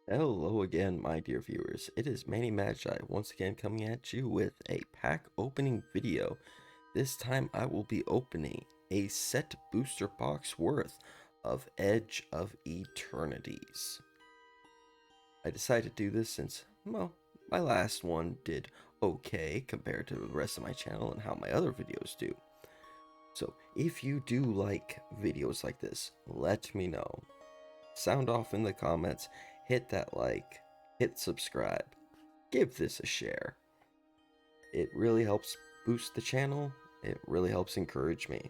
Hello again, my dear viewers. It is Manny Magi once again coming at you with a pack opening video. This time I will be opening a set booster box worth of Edge of Eternities. I decided to do this since, well, my last one did okay compared to the rest of my channel and how my other videos do. So if you do like videos like this, let me know. Sound off in the comments, hit that like, hit subscribe, give this a share. It really helps boost the channel, it really helps encourage me.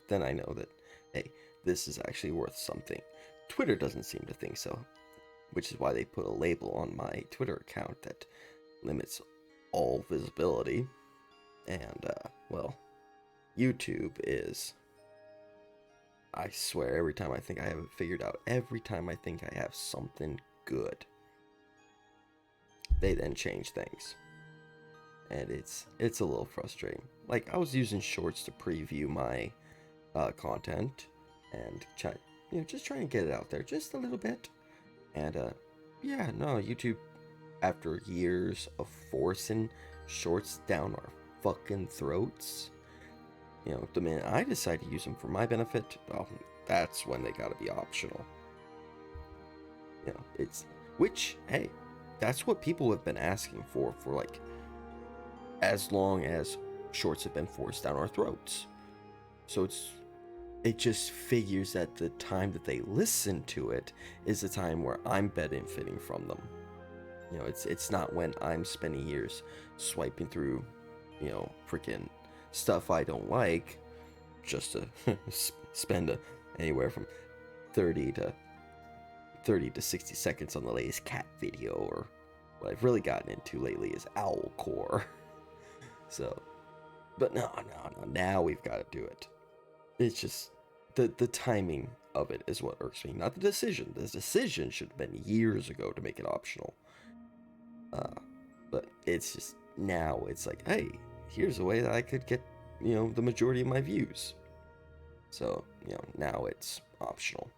Then I know that, hey, this is actually worth something. Twitter doesn't seem to think so, which is why they put a label on my Twitter account that limits all visibility. And, well, YouTube is, I swear, every time I think I have it figured out, every time I think I have something good, they then change things. And it's a little frustrating. Like, I was using shorts to preview my content and just try and get it out there just a little bit. And yeah, no, YouTube, after years of forcing shorts down our fucking throats, the minute I decide to use them for my benefit, well, that's when they gotta be optional. It's, which, hey, that's what people have been asking for like, as long as shorts have been forced down our throats. So it just figures that the time that they listen to it is the time where I'm benefiting from them. It's not when I'm spending years swiping through, freaking stuff I don't like just to spend anywhere from 30 to 60 seconds on the latest cat video, or what I've really gotten into lately is owlcore. So, but no, now we've got to do it. It's just the timing of it is what irks me, not the decision. The decision should have been years ago to make it optional. But it's just now it's like, hey, here's a way that I could get, the majority of my views. So, now it's optional.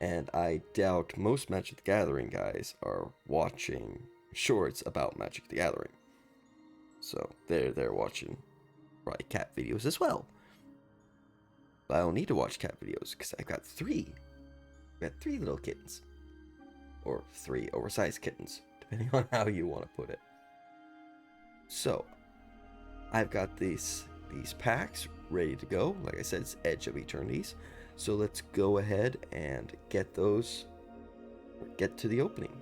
And I doubt most Magic the Gathering guys are watching shorts about Magic the Gathering. So they're watching probably cat videos as well. But I don't need to watch cat videos because I've got three. I've got three little kittens. Or three oversized kittens, depending on how you want to put it. So I've got these packs ready to go. Like I said, it's Edge of Eternities. So let's go ahead and get those, get to the opening.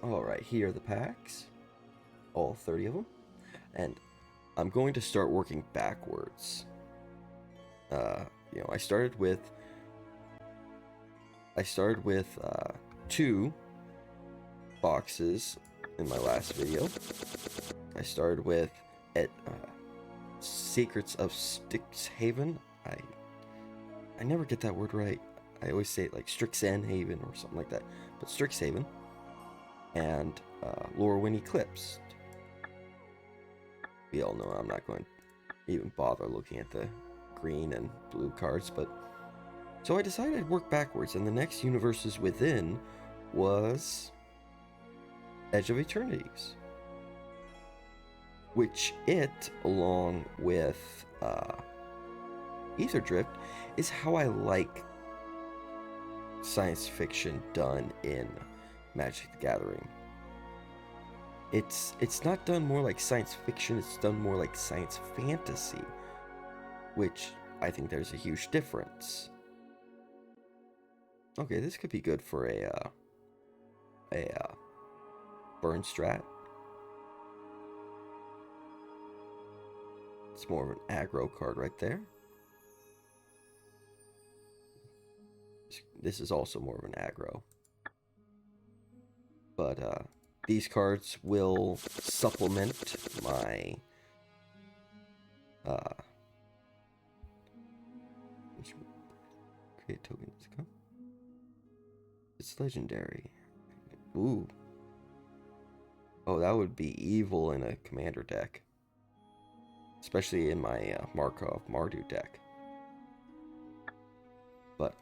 Alright, here are the packs. All 30 of them. And I'm going to start working backwards. I started with 2 boxes in my last video. I started with Secrets of Strixhaven. I never get that word right. I always say it like Strixhaven or something like that, but Strixhaven and Lorwyn Eclipse. We all know I'm not going to even bother looking at the green and blue cards, but so I decided I'd work backwards, and the next universes within was Edge of Eternities, which along with Ether Drift, is how I like science fiction done in Magic the Gathering. It's not done more like science fiction, it's done more like science fantasy, which I think there's a huge difference. Okay, this could be good for a burn strat. It's more of an aggro card right there. This is also more of an aggro. But these cards will supplement my create tokens. It's legendary. Ooh. Oh, that would be evil in a commander deck. Especially in my Markov Mardu deck. But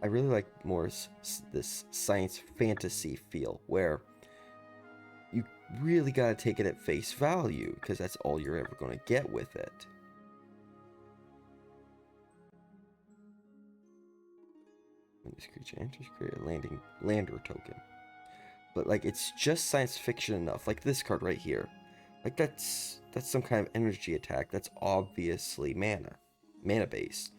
I really like more this science fantasy feel where you really gotta take it at face value because that's all you're ever gonna get with it. When this creature enters, create a lander token. But like it's just science fiction enough. Like this card right here. Like that's some kind of energy attack that's obviously mana based.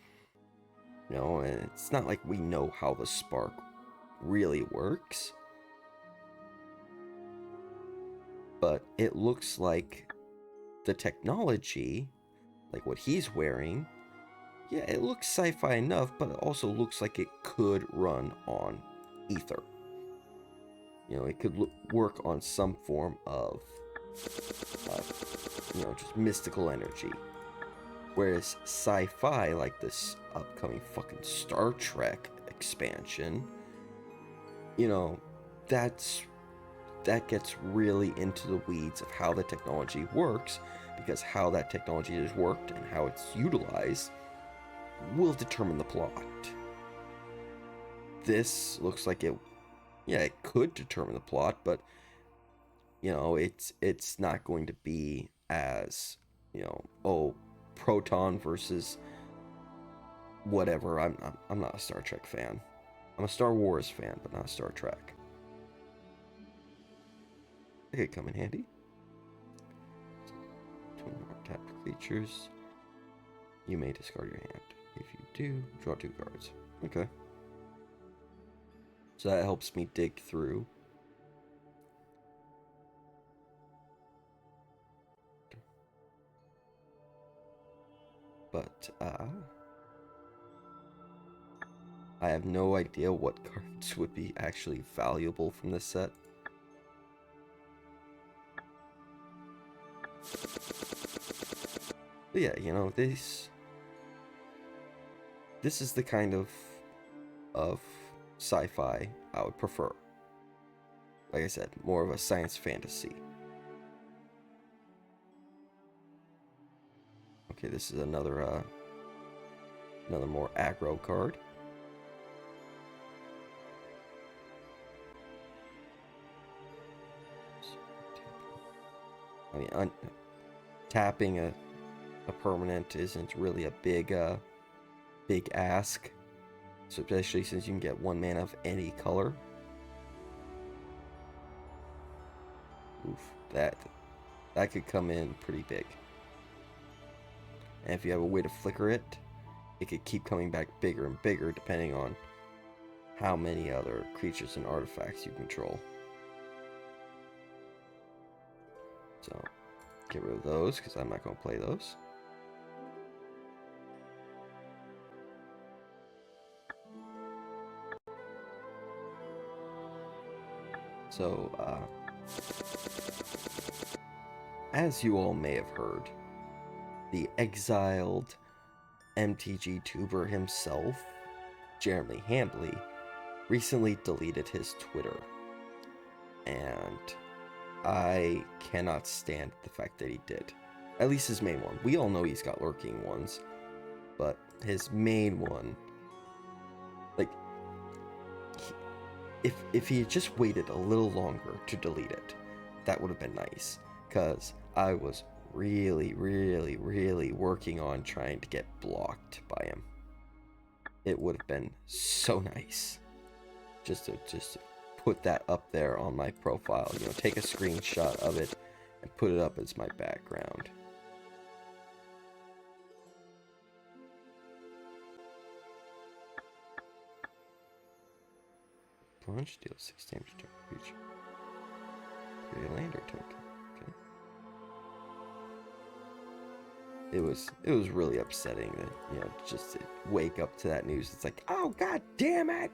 You know, and it's not like we know how the spark really works. But it looks like the technology, like what he's wearing, yeah, it looks sci-fi enough, but it also looks like it could run on ether. You know, it could work on some form of, you know, just mystical energy. Whereas sci-fi, like this upcoming fucking Star Trek expansion, you know, that gets really into the weeds of how the technology works, because how that technology has worked and how it's utilized will determine the plot. This looks like it, yeah, it could determine the plot, but you know, it's not going to be as, you know, oh, Proton versus whatever. I'm not a Star Trek fan. I'm a Star Wars fan, but not Star Trek. It could come in handy. 2 more tapped creatures. You may discard your hand. If you do, draw 2 cards. Okay. So that helps me dig through. But I have no idea what cards would be actually valuable from this set. But yeah, you know, this is the kind of sci-fi I would prefer. Like I said, more of a science fantasy. Okay, this is another more aggro card. I mean, tapping a permanent isn't really a big ask, so especially since you can get 1 mana of any color. Oof, that could come in pretty big. And if you have a way to flicker it, it could keep coming back bigger and bigger depending on how many other creatures and artifacts you control. So, get rid of those because I'm not going to play those. So, as you all may have heard, the exiled MTG tuber himself, Jeremy Hambley, recently deleted his Twitter. And I cannot stand the fact that he did. At least his main one. We all know he's got lurking ones, but his main one, like, if he had just waited a little longer to delete it, that would have been nice. Because I was really, really, really working on trying to get blocked by him. It would have been so nice just to put that up there on my profile. You know, take a screenshot of it and put it up as my background. Punch, deal 6 damage to a creature. Create a lander token. Okay. It was really upsetting that, you know, just to wake up to that news. It's like, oh god damn it!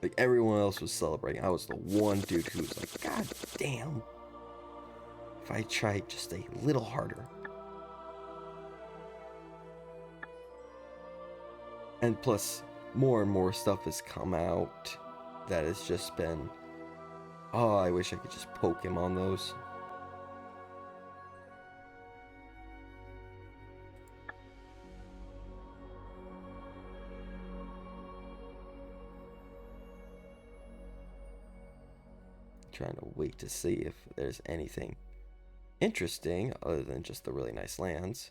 Like everyone else was celebrating. I was the one dude who was like, god damn. If I tried just a little harder. And plus, more and more stuff has come out that has just been, oh, I wish I could just poke him on those. Trying to wait to see if there's anything interesting other than just the really nice lands.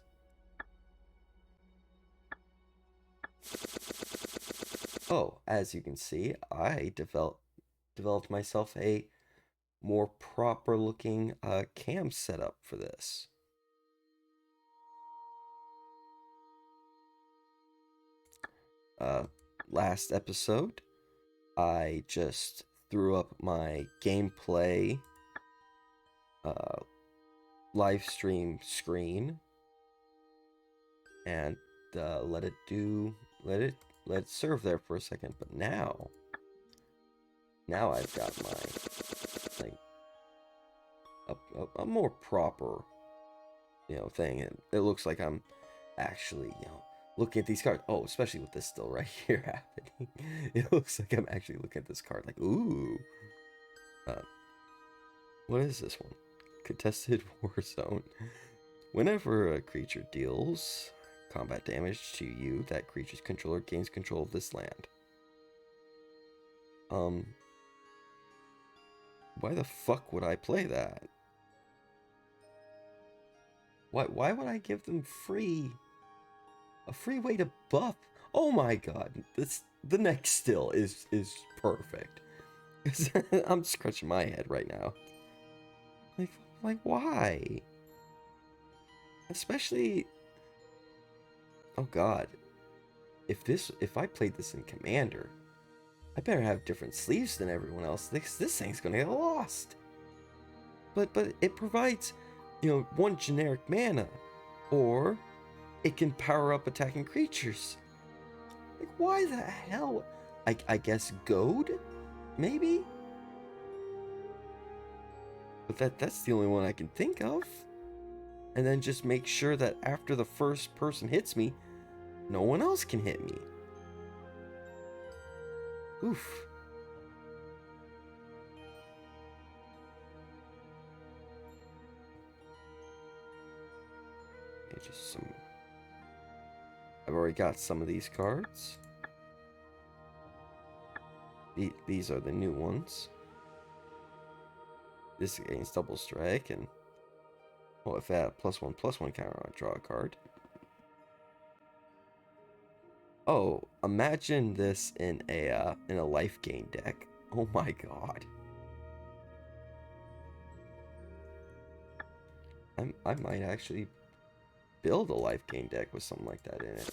Oh, as you can see, I developed myself a more proper looking cam setup for this. Last episode, I just threw up my gameplay live stream screen and let it serve there for a second. But now I've got my like a more proper thing, and it looks like I'm actually looking at these cards. Oh, especially with this still right here happening. It looks like I'm actually looking at this card like, ooh. What is this one? Contested War Zone. Whenever a creature deals combat damage to you, that creature's controller gains control of this land. Why the fuck would I play that? Why would I give them a free way to buff? Oh my god, the next still is perfect. I'm scratching my head right now. Like why? Especially, oh god, if I played this in Commander, I better have different sleeves than everyone else. This thing's gonna get lost. But it provides, one generic mana, or it can power up attacking creatures. Like why the hell? I guess goad, maybe. But that's the only one I can think of. And then just make sure that after the first person hits me, no one else can hit me. Oof. Okay, just some. I've already got some of these cards. These are the new ones. This gains double strike, and well, if I had a +1/+1 counter, I'd draw a card. Oh, imagine this in a life gain deck. Oh my god. I might actually build a life gain deck with something like that in it.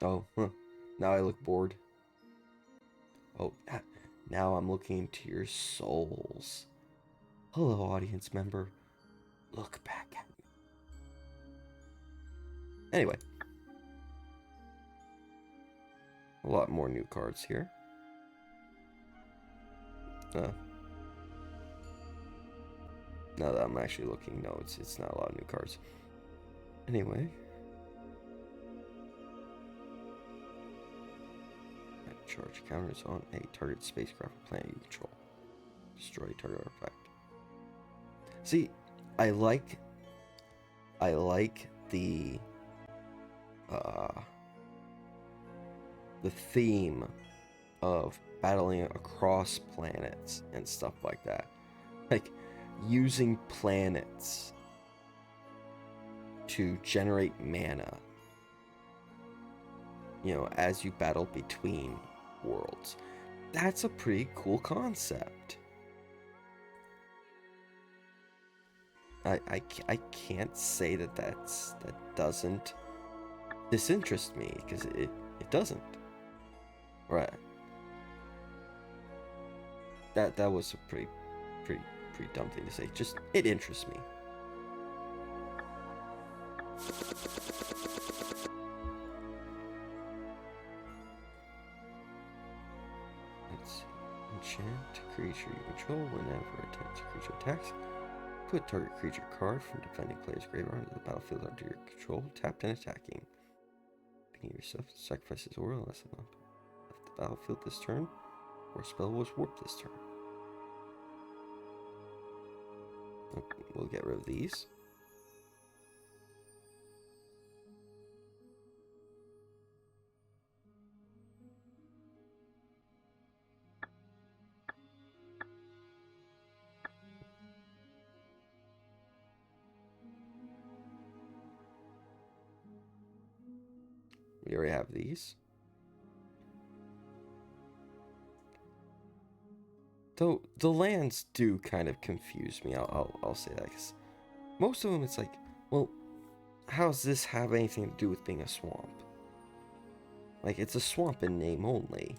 Oh, huh. Now I look bored. Oh, now I'm looking into your souls. Hello, audience member. Look back at me. Anyway. A lot more new cards here. Now that I'm actually looking, no, it's not a lot of new cards. Anyway. Charge counters on a target spacecraft or planet you control. Destroy target artifact. See, I like the theme of battling across planets and stuff like that. Like using planets to generate mana, as you battle between worlds. That's a pretty cool concept. I can't say that doesn't disinterest me, because it doesn't. Right. That was a pretty dumb thing to say. Just, it interests me. Let's see. Enchant creature you control whenever a creature attacks. Put target creature card from defending player's graveyard into the battlefield under your control, tapped and attacking. Picking yourself, sacrifice this aura unless it left the battlefield this turn, or spell was warped this turn. We'll get rid of these. We already have these. Though the lands do kind of confuse me. I'll say that, because most of them it's like, well, how does this have anything to do with being a swamp? Like, it's a swamp in name only.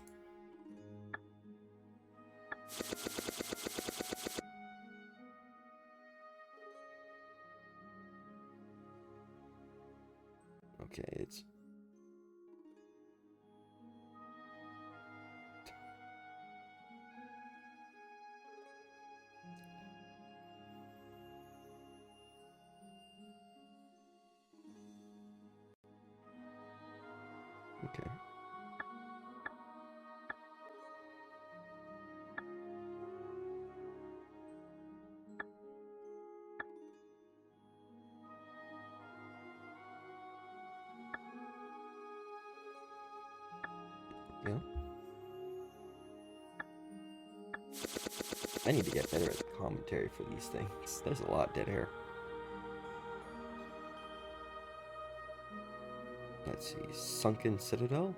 Okay, it's... Okay. Yeah. I need to get better at the commentary for these things. There's a lot of dead air. Let's see. Sunken Citadel.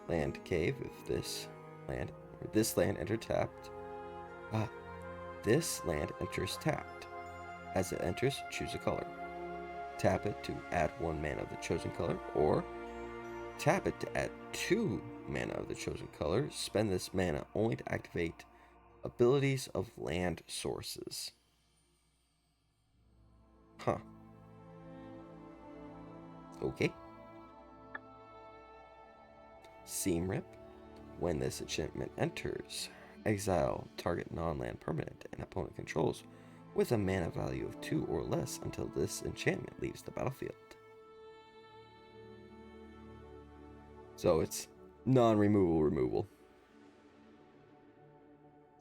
Land cave. If this land enter tapped. This land enters tapped. As it enters, choose a color. Tap it to add 1 mana of the chosen color, or tap it to add 2 mana of the chosen color. Spend this mana only to activate abilities of land sources. Huh. Okay. Seam Rip. When this enchantment enters, exile target non-land permanent an opponent controls with a mana value of 2 or less until this enchantment leaves the battlefield. So it's non-removal removal.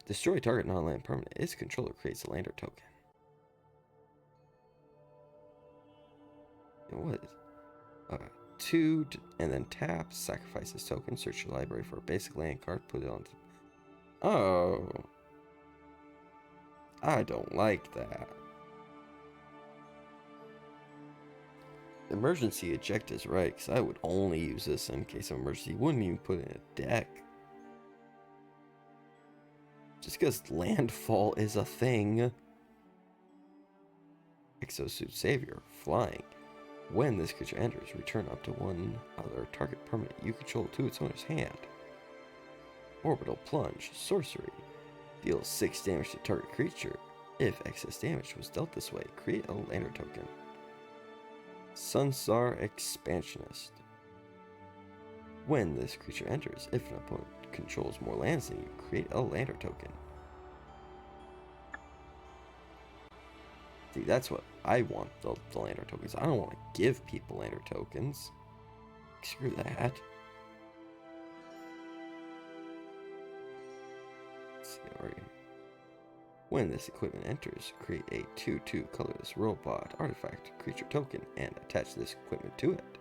Destroy target non-land permanent. Its controller creates a lander token. And what is 2 and then tap, sacrifice this token, search your library for a basic land card, put it on. Oh, I don't like that. Emergency eject is right, because I would only use this in case of emergency. Wouldn't even put it in a deck. Just because landfall is a thing. Exosuit Savior, flying. When this creature enters, return up to 1 other target permanent you control to its owner's hand. Orbital Plunge, sorcery. Deals 6 damage to target creature. If excess damage was dealt this way, create a lander token. Sunsar Expansionist. When this creature enters, if an opponent controls more lands than you, create a lander token. See, that's what I want, the lander tokens. I don't want to give people lander tokens. Screw that. Let's see, when this equipment enters, create a 2/2 colorless robot artifact creature token and attach this equipment to it.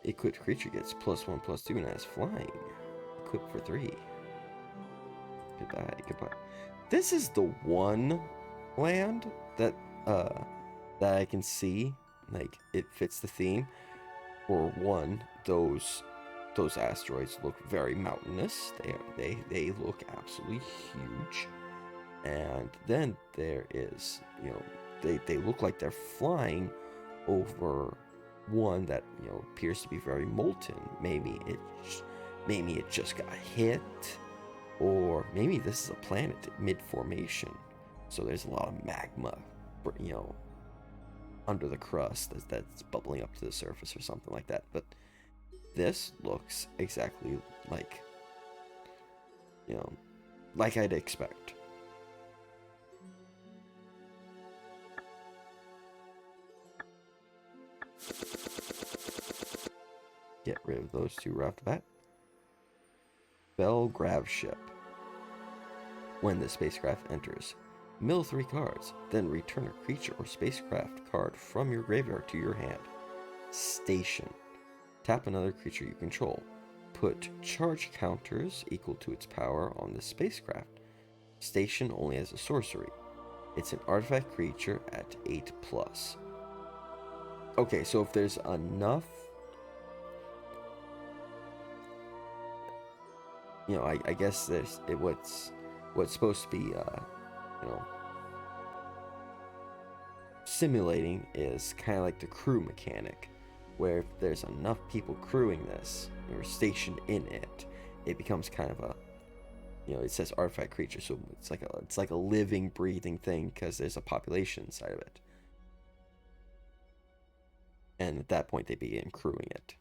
Equipped creature gets +1/+2 and has flying. Equipped for 3. Goodbye. This is the one land that I can see, like, it fits the theme. For one, those asteroids look very mountainous. They look absolutely huge. And then there is, they look like they're flying over one that, appears to be very molten. Maybe it just got hit, or maybe this is a planet mid-formation. So there's a lot of magma, under the crust that's bubbling up to the surface or something like that. But this looks exactly like, like I'd expect. Get rid of those 2 right off the bat. Bell Grav Ship. When the spacecraft enters, mill 3 cards, then return a creature or spacecraft card from your graveyard to your hand. Station. Tap another creature you control. Put charge counters equal to its power on the spacecraft. Station only has a sorcery. It's an artifact creature at 8+. Okay, so if there's enough I guess what's supposed to be, you know, simulating is kind of like the crew mechanic, where if there's enough people crewing this or stationed in it, it becomes kind of a, it says artifact creature, so it's like a living, breathing thing because there's a population inside of it, and at that point they begin crewing it.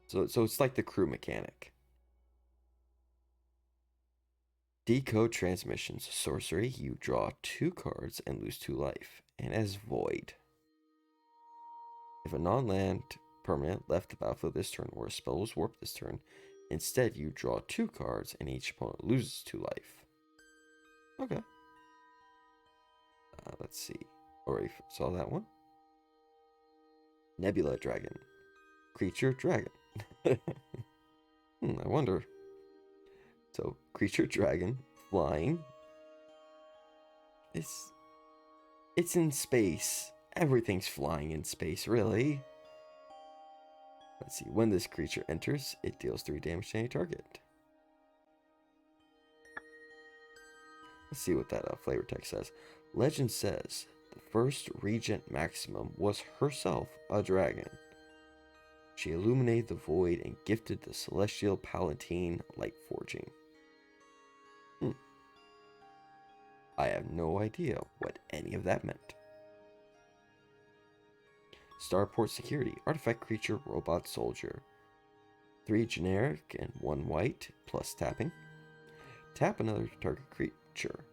So it's like the crew mechanic. Decode transmissions. Sorcery. You draw 2 cards and lose 2 life. And as void. If a non-land permanent left the battlefield this turn or a spell was warped this turn, instead you draw 2 cards and each opponent loses 2 life. Okay. Let's see. Already saw that one. Nebula Dragon. Creature dragon. I wonder. So, creature dragon, flying. It's in space. Everything's flying in space, really. Let's see. When this creature enters, it deals 3 damage to any target. Let's see what that flavor text says. Legend says the first Regent Maximum was herself a dragon. She illuminated the void and gifted the celestial palatine light forging. I have no idea what any of that meant. Starport Security. Artifact creature, robot soldier. 3 generic and 1 white, plus tapping. Tap another target creature.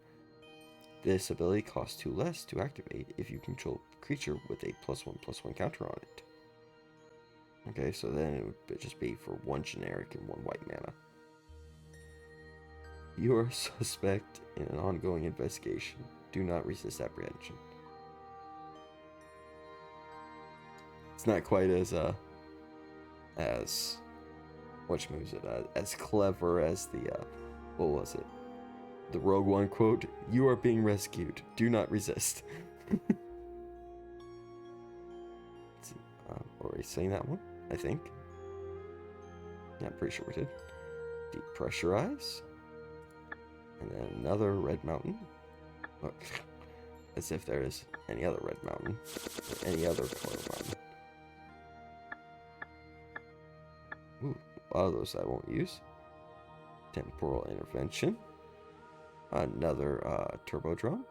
This ability costs 2 less to activate if you control the creature with a +1/+1 counter on it. Okay, so then it would just be for 1 generic and 1 white mana. You are a suspect in an ongoing investigation. Do not resist apprehension. It's not quite as as clever as the what was it? The Rogue One quote: "You are being rescued. Do not resist." Already saying that one, I think. Yeah, I'm pretty sure we did. Depressurize. And then another red mountain. Look, as if there is any other red mountain. Or any other color mountain. Ooh, a lot of those I won't use. Temporal intervention. Another turbo drum.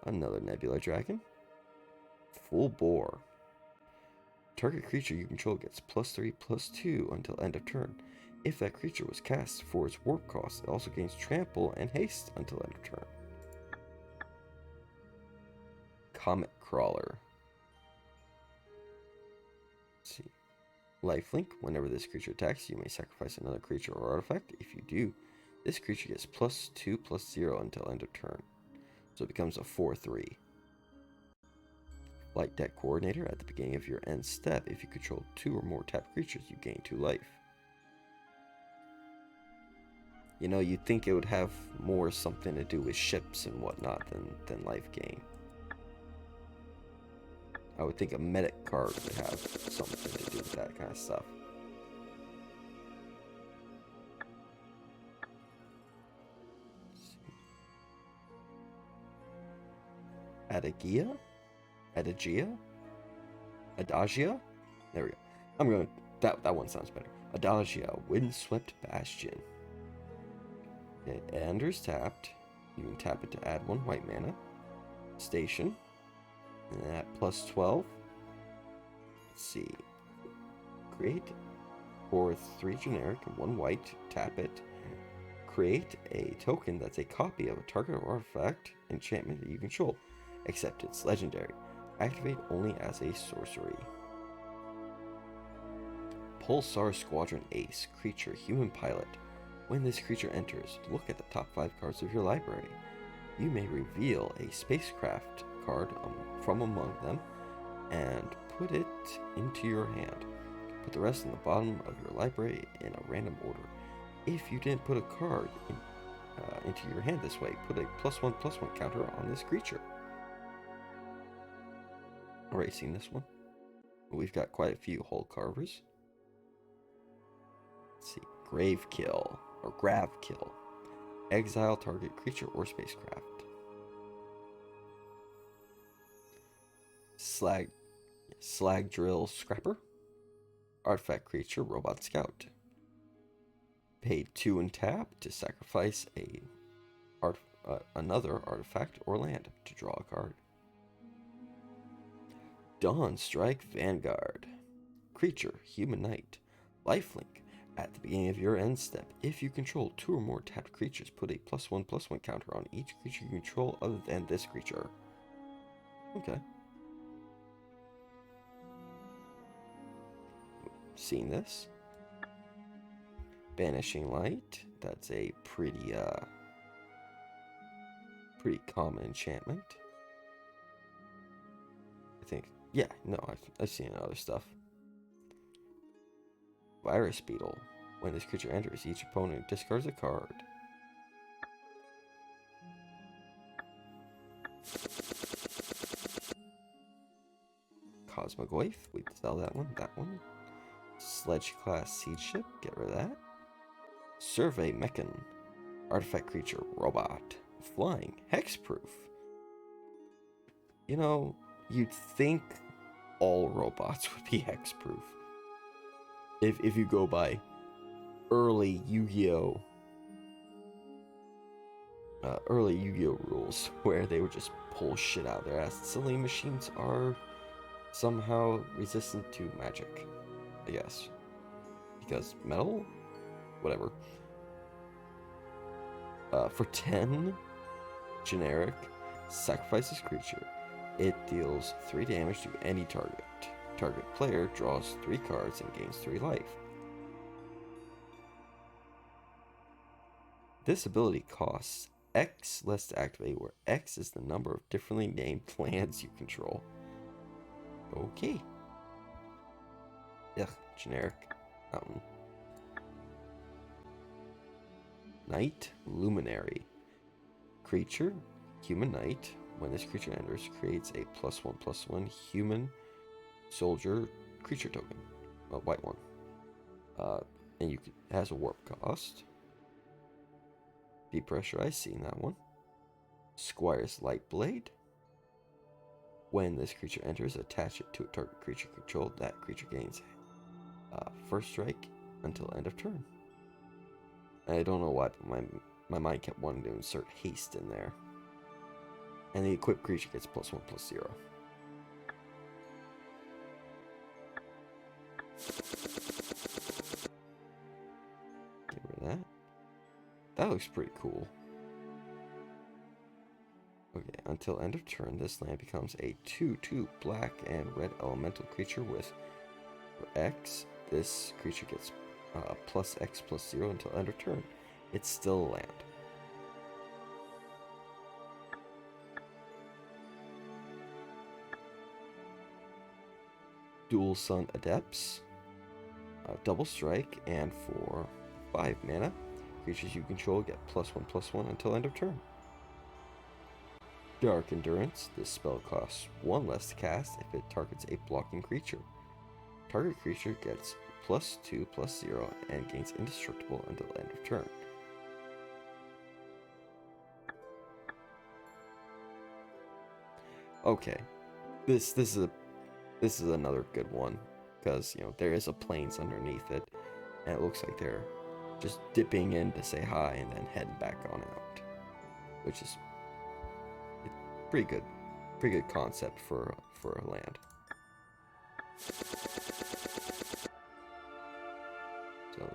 Another nebula dragon. Full bore. Target creature you control gets +3/+2 until end of turn. If that creature was cast for its warp cost, it also gains trample and haste until end of turn. Comet Crawler. Let's see. Lifelink. Whenever this creature attacks, you may sacrifice another creature or artifact. If you do, this creature gets +2/+0 until end of turn. So it becomes a 4/3. Light Deck Coordinator. At the beginning of your end step, if you control 2 or more tapped creatures, you gain 2 life. You'd think it would have more something to do with ships and whatnot than life gain. I would think a medic card would have something to do with that kind of stuff. Adagia? Adagia? There we go. That one sounds better. Adagia, Windswept Bastion. It enters tapped. You can tap it to add 1 white mana. Station. And at +12. Let's see. Create for 3 generic and 1 white. Tap it. Create a token that's a copy of a target or artifact enchantment that you control, except it's legendary. Activate only as a sorcery. Pulsar Squadron Ace. Creature, human pilot. When this creature enters, look at the top 5 cards of your library. You may reveal a spacecraft card from among them and put it into your hand. Put the rest in the bottom of your library in a random order. If you didn't put a card into your hand this way, put a +1/+1 counter on this creature. Already seen this one. We've got quite a few Hull Carvers. Let's see. Grave Kill, or Grav Kill. Exile target creature or spacecraft. Slag Drill Scrapper. Artifact creature, Robot Scout. Pay 2 and tap to sacrifice another artifact or land to draw a card. Dawn Strike Vanguard. Creature, Human Knight. Lifelink. At the beginning of your end step, if you control 2 or more tapped creatures, put a +1/+1 counter on each creature you control other than this creature. Okay. Seen this? Banishing Light. That's a pretty common enchantment. I think. Yeah, no, I've seen other stuff. Virus Beetle. When this creature enters, each opponent discards a card. Cosmogoyf. We sell that one. That one. Sledge Class Siege Ship. Get rid of that. Survey Mechan. Artifact creature. Robot. Flying. Hexproof. You know, you'd think all robots would be hexproof. If you go by early Yu-Gi-Oh! Rules, where they would just pull shit out of their ass. Suddenly machines are somehow resistant to magic, I guess. Because metal? Whatever. For 10, generic, sacrifices creature. It deals 3 damage to any target. Target player draws 3 cards and gains 3 life. This ability costs X less to activate, where X is the number of differently named lands you control. Okay. Ugh, generic. Knight Luminary. Creature, Human Knight. When this creature enters, creates a +1/+1 human soldier creature token. A white one. And it has a warp cost. Depressurized, seen that one. Squire's Light Blade. When this creature enters, attach it to a target creature controlled. That creature gains first strike until end of turn. And I don't know why, but my mind kept wanting to insert haste in there. And the equipped creature gets +1/+0. Get rid of that. That looks pretty cool. Okay, until end of turn, this land becomes a 2/2 black and red elemental creature with, for X, this creature gets +X/+0 until end of turn. It's still a land. Dual Sun Adepts. Double strike, and for 5 mana, creatures you control get +1/+1 until end of turn. Dark Endurance. This spell costs 1 less to cast if it targets a blocking creature. Target creature gets +2/+0 and gains indestructible until end of turn. Okay, this is another good one, because there is a plains underneath it, and it looks like they're just dipping in to say hi and then heading back on out, which is pretty good concept for a land. So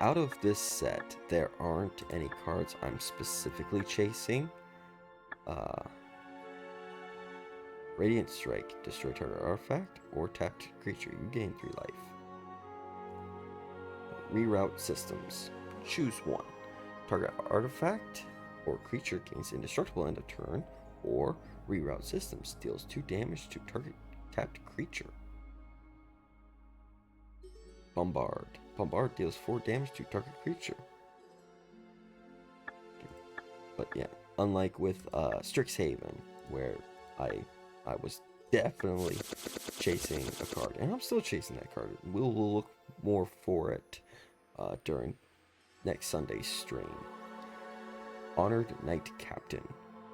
out of this set, there aren't any cards I'm specifically chasing. Radiant Strike, destroy target artifact or tapped creature, you gain 3 life. Reroute Systems, choose one. Target artifact or creature gains indestructible end of turn, or Reroute Systems deals 2 damage to target tapped creature. Bombard deals 4 damage to target creature. But yeah, unlike with Strixhaven, where I was definitely chasing a card, and I'm still chasing that card. We'll look more for it during next Sunday's stream. Honored Knight Captain.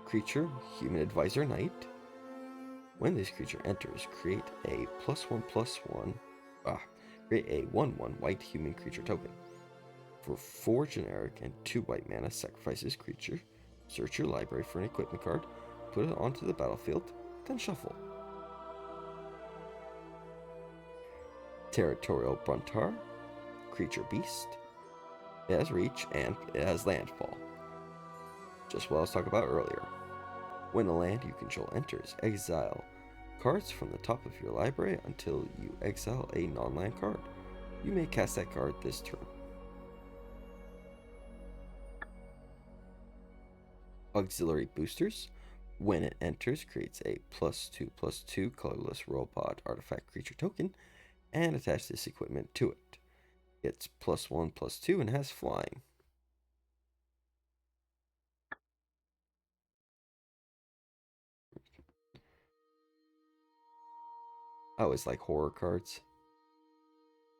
Creature, Human Advisor Knight. When this creature enters, create a +1/+1. Create a 1/1 white human creature token. For 4 generic and 2 white mana, sacrifice this creature. Search your library for an equipment card, put it onto the battlefield, then shuffle. Territorial Bruntar. Creature beast. It has reach and it has landfall. Just what I was talking about earlier. When a land you control enters, exile cards from the top of your library until you exile a non-land card. You may cast that card this turn. Auxiliary Boosters. When it enters, creates a +2/+2 colorless robot artifact creature token and attach this equipment to it. It's +1/+2 and has flying. I always like horror cards.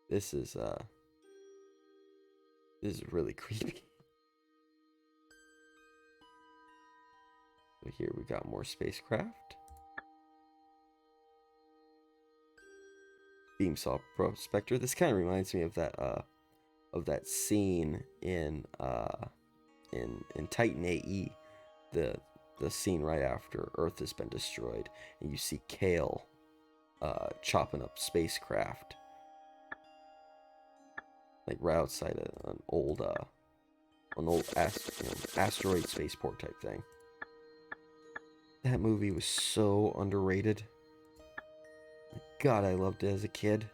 This is really creepy. So here we got more spacecraft. Beamsaw Prospector. This kind of reminds me of that scene in Titan AE, the scene right after Earth has been destroyed, and you see Kale chopping up spacecraft, like right outside an old asteroid spaceport type thing. That movie was so underrated. God, I loved it as a kid.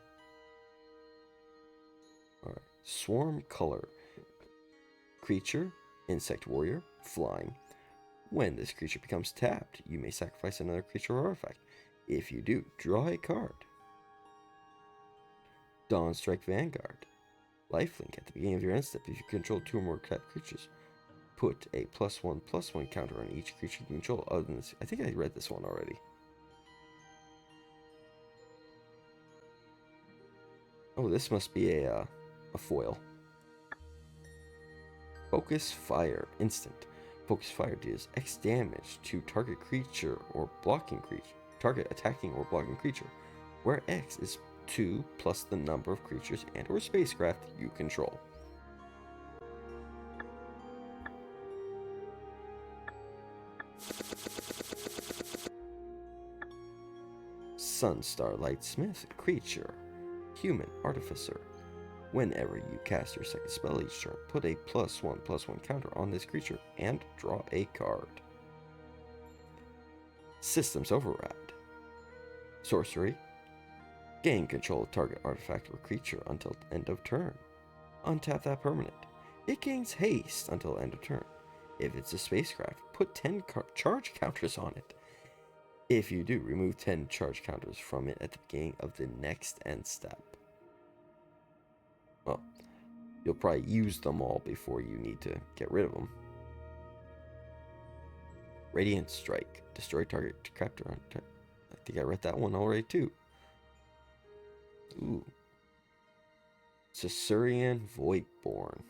Alright. Swarm Color. Creature, Insect Warrior, Flying. When this creature becomes tapped, you may sacrifice another creature or artifact. If you do, draw a card. Dawnstrike Vanguard. Lifelink. At the beginning of your end step, if you control 2 or more tapped creatures, put a +1/+1 counter on each creature you control. Other than this, I think I read this one already. Oh, this must be a foil. Focus Fire. Instant. Focus Fire deals X damage to target creature or blocking creature. Target attacking or blocking creature, where X is 2 plus the number of creatures and or spacecraft you control. Sunstar Lightsmith. Creature, Human Artificer. Whenever you cast your second spell each turn, put a +1/+1 counter on this creature and draw a card. Systems Override. Sorcery. Gain control of target artifact or creature until end of turn. Untap that permanent. It gains haste until end of turn. If it's a spacecraft, put 10 charge counters on it. If you do, remove 10 charge counters from it at the beginning of the next end step. Well, you'll probably use them all before you need to get rid of them. Radiant Strike. Destroy target captor. I think I read that one already too. Ooh. Caesarian Voidborn.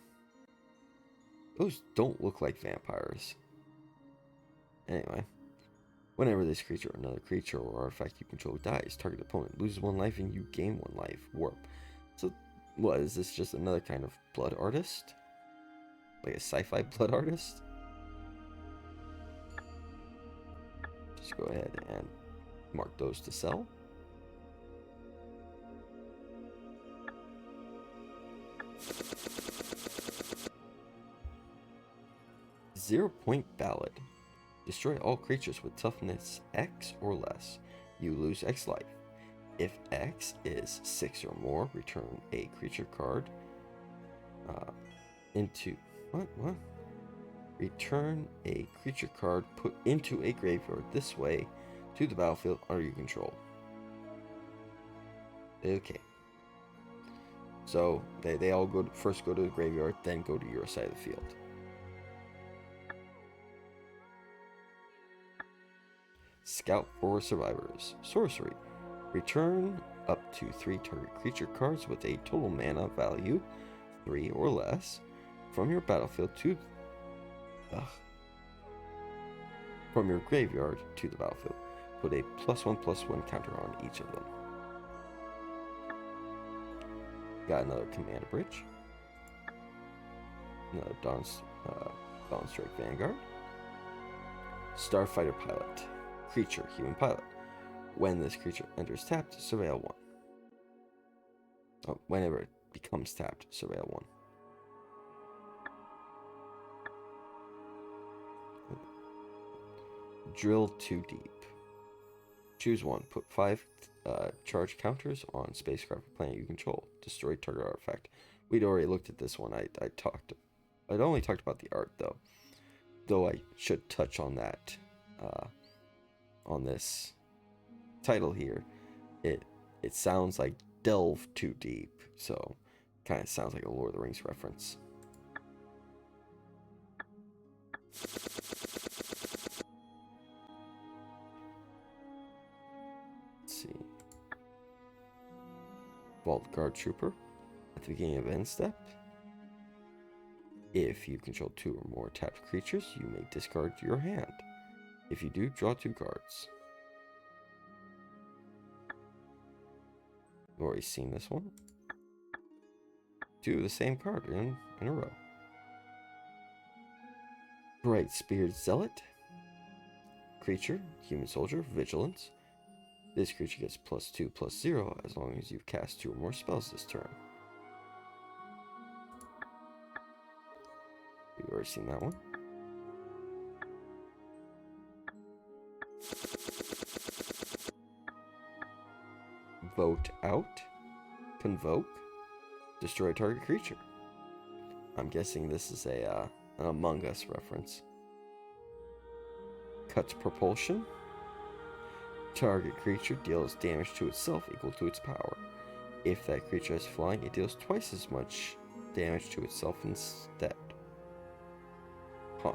Those don't look like vampires. Anyway. Whenever this creature or another creature or artifact you control dies, target opponent loses 1 life and you gain 1 life. Warp. So, what, is this just another kind of blood artist? Like a sci-fi blood artist? Just go ahead and mark those to sell. Zero-point Ballad. Destroy all creatures with toughness X or less. You lose X life. If X is 6 or more, return a creature card into... What? Return a creature card put into a graveyard this way to the battlefield under your control. Okay. So, they all first go to the graveyard, then go to your side of the field. Scout for Survivors. Sorcery. Return up to 3 target creature cards with a total mana value 3 or less from your battlefield to from your graveyard to the battlefield. Put a +1/+1 counter on each of them. Got another command bridge. Another Dawn Strike Vanguard. Starfighter Pilot. Creature, human pilot. When this creature enters tapped, surveil 1. Oh, whenever it becomes tapped, surveil 1. Drill 2 deep. Choose one. Put 5 charge counters on spacecraft or planet you control. Destroy target artifact. We'd already looked at this one. I'd only talked about the art though. Though I should touch on that on this title here. It sounds like delve too deep, so kind of sounds like a Lord of the Rings reference. Let's see. Vault Guard Trooper. At the beginning of end step, if you control 2 or more tapped creatures, you may discard your hand. If you do, draw 2 cards. You've already seen this one. 2 of the same card in a row. Bright Speared Zealot. Creature, human soldier, vigilance. This creature gets +2/+0 as long as you've cast 2 or more spells this turn. You've already seen that one. Vote out. Convoke. Destroy target creature. I'm guessing this is an Among Us reference. Cut propulsion. Target creature deals damage to itself equal to its power. If that creature is flying, it deals twice as much damage to itself instead. Huh.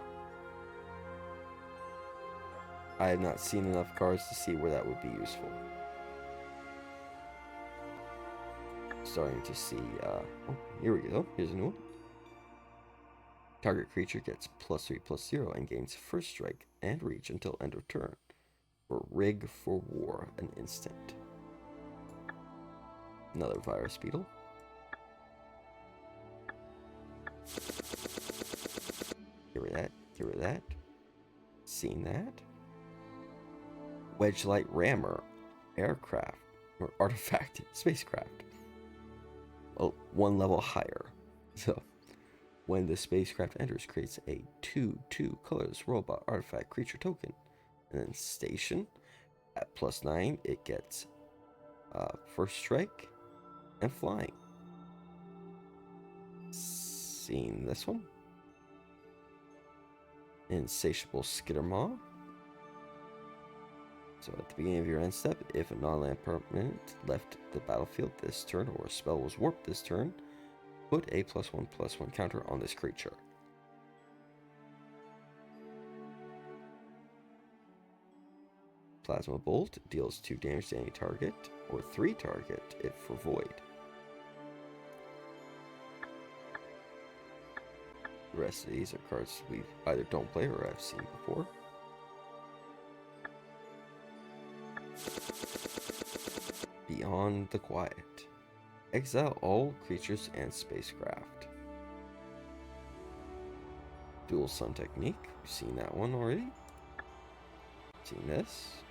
I have not seen enough cards to see where that would be useful. Starting to see, oh, here we go. Here's a new one. Target creature gets +3/+0 and gains first strike and reach until end of turn. For Rig for War, an instant. Another Virus Beetle. Get rid of that. Seen that. Wedgelight Rammer, aircraft, or artifact, spacecraft. Oh, 1 level higher. So, when the spacecraft enters, creates a 2/2 colorless robot artifact creature token. And then station, at +9, it gets first strike and flying. Seen this one? Insatiable Skittermaw. So at the beginning of your end step, if a non-land permanent left the battlefield this turn or a spell was warped this turn, put a +1/+1 counter on this creature. Plasma Bolt deals 2 damage to any target, or 3 target if for void. The rest of these are cards we either don't play or I've seen before. Beyond the Quiet. Exile all creatures and spacecraft. Dual Sun Technique. We've seen that one already. Seen this.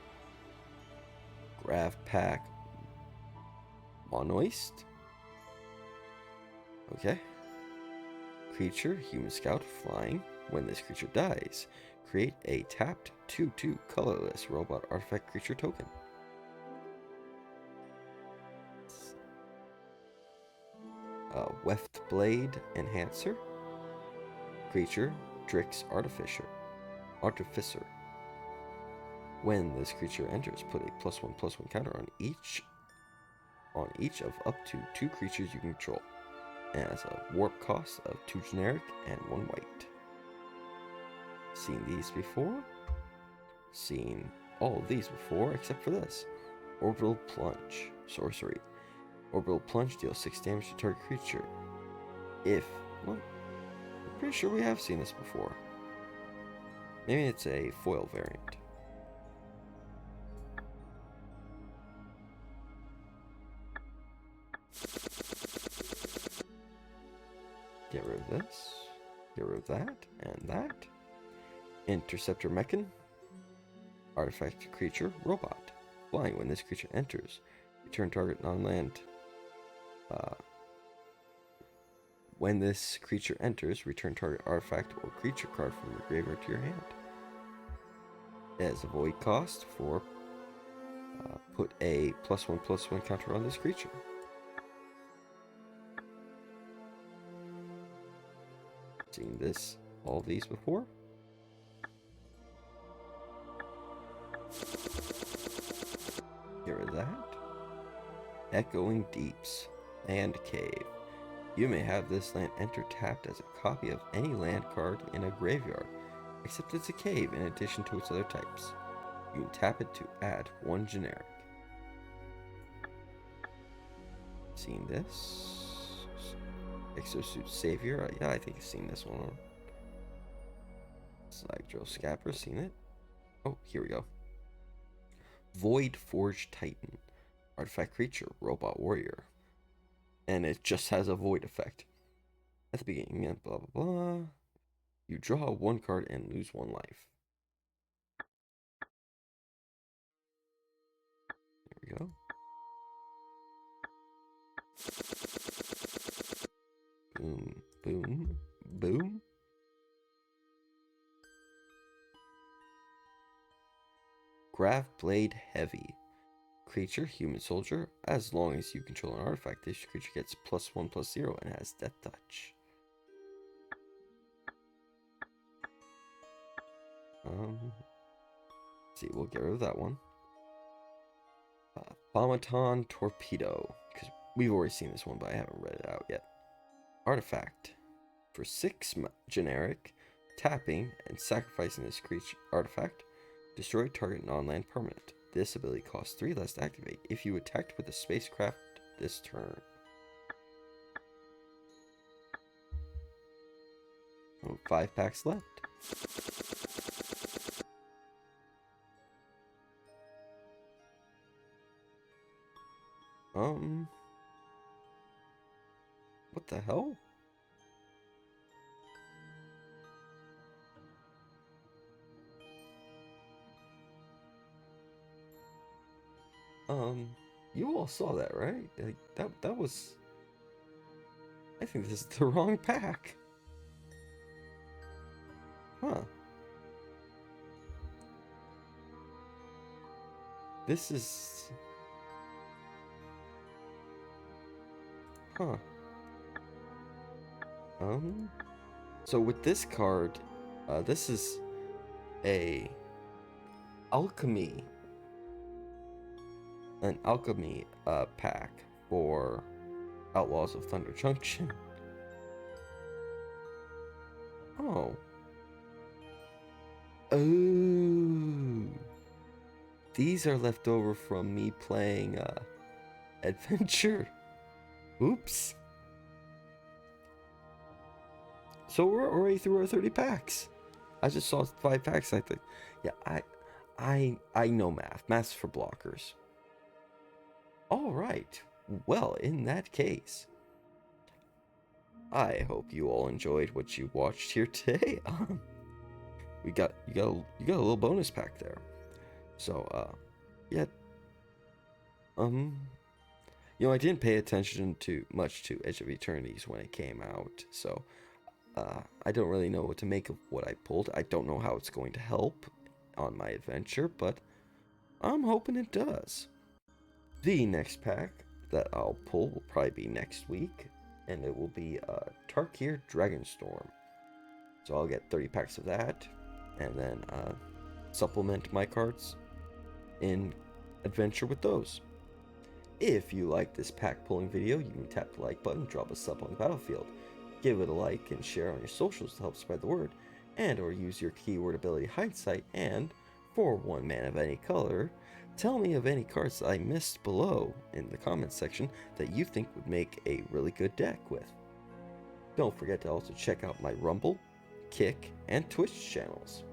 Grav Pack Monoist. Okay. Creature, human scout, flying. When this creature dies, create a tapped 2/2 colorless robot artifact creature token. Weft Blade Enhancer. Creature, Drix Artificer. When this creature enters, put a +1/+1 counter on each of up to 2 creatures you control. And has a warp cost of 2 generic and 1 white. Seen these before? Seen all of these before except for this. Orbital Plunge. Sorcery. Orbital Plunge deals 6 damage to target creature. If, well, Pretty sure we have seen this before. Maybe it's a foil variant. Get rid of this. Get rid of that and that. Interceptor Mechan. Artifact creature robot. Flying when this creature enters. Return target non-land. When this creature enters, return target artifact or creature card from your graveyard to your hand. It has a void cost for put a +1/+1 counter on this creature. Seen all these before. Get rid of that. Echoing Deeps. Land Cave. You may have this land enter tapped as a copy of any land card in a graveyard, except it's a cave in addition to its other types. You can tap it to add 1 generic. Seen this? Exosuit Savior. Yeah, I think I've seen this one. Slag Drill Scapper. Seen it? Oh, here we go. Void Forge Titan. Artifact creature. Robot warrior. And it just has a void effect. At the beginning, and blah blah blah. You draw 1 card and lose 1 life. There we go. Boom, boom, boom. Grav Blade Heavy. Creature, human soldier. As long as you control an artifact, this creature gets +1/+0 and has Death Touch. See, we'll get rid of that one. Phomaton Torpedo, because we've already seen this one, but I haven't read it out yet. Artifact. For 6 generic, tapping and sacrificing this creature artifact, destroy target non-land permanent. This ability costs 3 less to activate if you attacked with a spacecraft this turn. Oh, 5 packs left. What the hell? You all saw that, right? Like, that was... I think this is the wrong pack. Huh. This is... Huh. So with this card, this is a alchemy... An alchemy pack for Outlaws of Thunder Junction. Oh. Oh. These are left over from me playing Adventure. Oops. So we're already through our 30 packs. I just saw 5 packs, I think. Yeah, I know math. Math's for blockers. Alright, well, in that case, I hope you all enjoyed what you watched here today. You got a little bonus pack there. So, yeah. I didn't pay attention much to Edge of Eternities when it came out, so I don't really know what to make of what I pulled. I don't know how it's going to help on my adventure, but I'm hoping it does. The next pack that I'll pull will probably be next week, and it will be Tarkir Dragonstorm. So I'll get 30 packs of that, and then supplement my cards in Adventure with those. If you like this pack pulling video, you can tap the like button, drop a sub on the battlefield, give it a like and share on your socials to help spread the word, and or use your keyword ability Hindsight, and for one man of any color, tell me of any cards that I missed below in the comments section that you think would make a really good deck with. Don't forget to also check out my Rumble, Kick, and Twitch channels.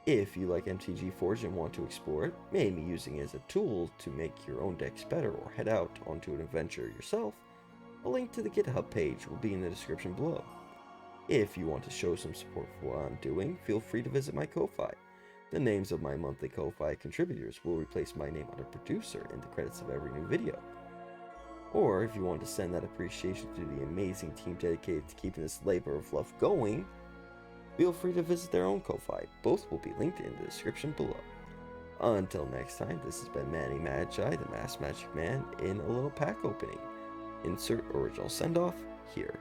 If you like MTG Forge and want to explore it, maybe using it as a tool to make your own decks better or head out onto an adventure yourself, a link to the GitHub page will be in the description below. If you want to show some support for what I'm doing, feel free to visit my Ko-Fi. The names of my monthly Ko-Fi contributors will replace my name under producer in the credits of every new video. Or if you want to send that appreciation to the amazing team dedicated to keeping this labor of love going, feel free to visit their own Ko-Fi. Both will be linked in the description below. Until next time, this has been Manny Magi, the Masked Magic Man, in a little pack opening. Insert original send-off here.